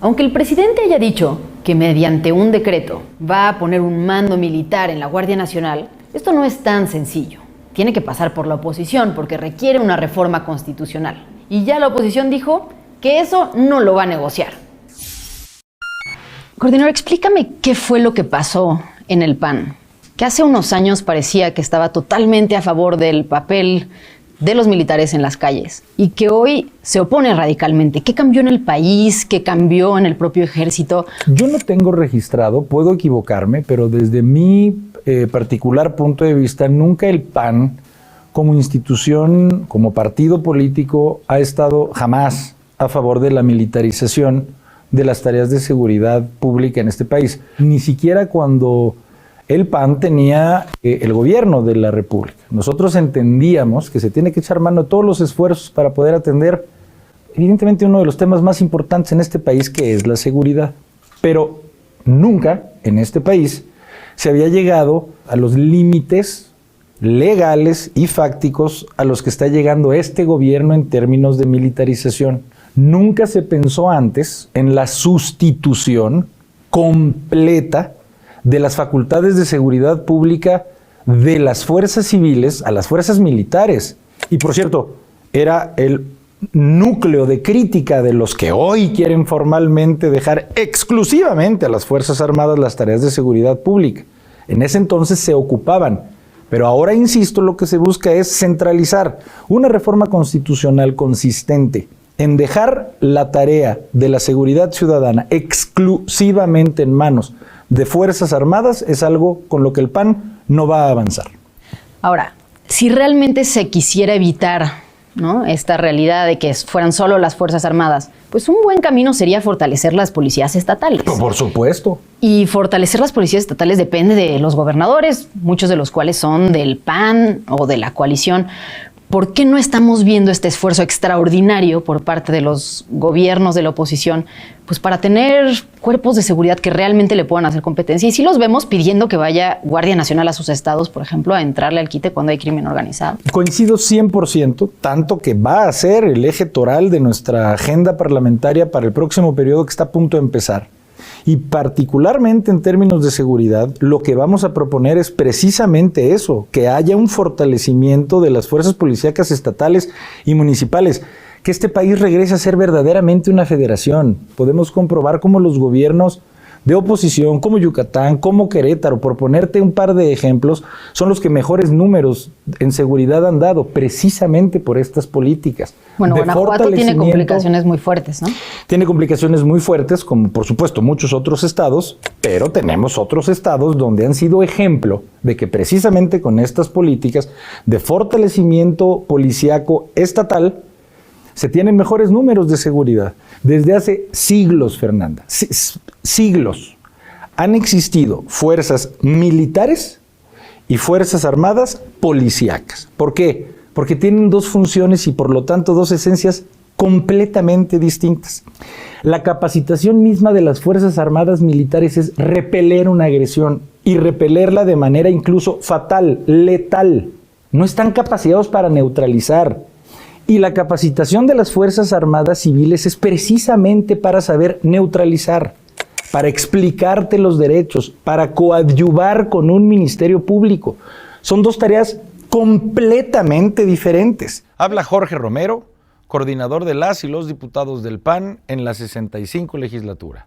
Aunque el presidente haya dicho que mediante un decreto va a poner un mando militar en la Guardia Nacional, esto no es tan sencillo. Tiene que pasar por la oposición porque requiere una reforma constitucional. Y ya la oposición dijo que eso no lo va a negociar. Coordinador, explícame qué fue lo que pasó en el PAN, que hace unos años parecía que estaba totalmente a favor del papel de los militares en las calles y que hoy se opone radicalmente. ¿Qué cambió en el país? ¿Qué cambió en el propio ejército? Yo no tengo registrado, puedo equivocarme, pero desde mi particular punto de vista, nunca el PAN como institución, como partido político, ha estado jamás a favor de la militarización de las tareas de seguridad pública en este país. Ni siquiera cuando el PAN tenía el gobierno de la República. Nosotros entendíamos que se tiene que echar mano a todos los esfuerzos para poder atender, evidentemente, uno de los temas más importantes en este país, que es la seguridad. Pero nunca en este país se había llegado a los límites legales y fácticos a los que está llegando este gobierno en términos de militarización. Nunca se pensó antes en la sustitución completa de las facultades de seguridad pública de las fuerzas civiles a las fuerzas militares. Y por cierto, era el núcleo de crítica de los que hoy quieren formalmente dejar exclusivamente a las Fuerzas Armadas las tareas de seguridad pública. En ese entonces se ocupaban, pero ahora, insisto, lo que se busca es centralizar una reforma constitucional consistente en dejar la tarea de la seguridad ciudadana exclusivamente en manos de Fuerzas Armadas. Es algo con lo que el PAN no va a avanzar. Ahora, si realmente se quisiera evitar, ¿no?, esta realidad de que fueran solo las Fuerzas Armadas, pues un buen camino sería fortalecer las policías estatales. Por supuesto. Y fortalecer las policías estatales depende de los gobernadores, muchos de los cuales son del PAN o de la coalición. ¿Por qué no estamos viendo este esfuerzo extraordinario por parte de los gobiernos de la oposición, pues para tener cuerpos de seguridad que realmente le puedan hacer competencia? Y sí los vemos pidiendo que vaya Guardia Nacional a sus estados, por ejemplo, a entrarle al quite cuando hay crimen organizado. Coincido 100%, tanto que va a ser el eje toral de nuestra agenda parlamentaria para el próximo periodo que está a punto de empezar. Y particularmente en términos de seguridad, lo que vamos a proponer es precisamente eso, que haya un fortalecimiento de las fuerzas policíacas estatales y municipales, que este país regrese a ser verdaderamente una federación. Podemos comprobar cómo los gobiernos de oposición, como Yucatán, como Querétaro, por ponerte un par de ejemplos, son los que mejores números en seguridad han dado, precisamente por estas políticas. Bueno, Guanajuato tiene complicaciones muy fuertes, ¿no? Tiene complicaciones muy fuertes, como por supuesto muchos otros estados, pero tenemos otros estados donde han sido ejemplo de que precisamente con estas políticas de fortalecimiento policíaco estatal se tienen mejores números de seguridad. Desde hace siglos, Fernanda, siglos, han existido fuerzas militares y fuerzas armadas policíacas. ¿Por qué? Porque tienen dos funciones y por lo tanto dos esencias completamente distintas. La capacitación misma de las Fuerzas Armadas militares es repeler una agresión y repelerla de manera incluso fatal, letal. No están capacitados para neutralizar. Y la capacitación de las Fuerzas Armadas civiles es precisamente para saber neutralizar, para explicarte los derechos, para coadyuvar con un ministerio público. Son dos tareas completamente diferentes. Habla Jorge Romero, coordinador de las y los diputados del PAN en la 65 legislatura.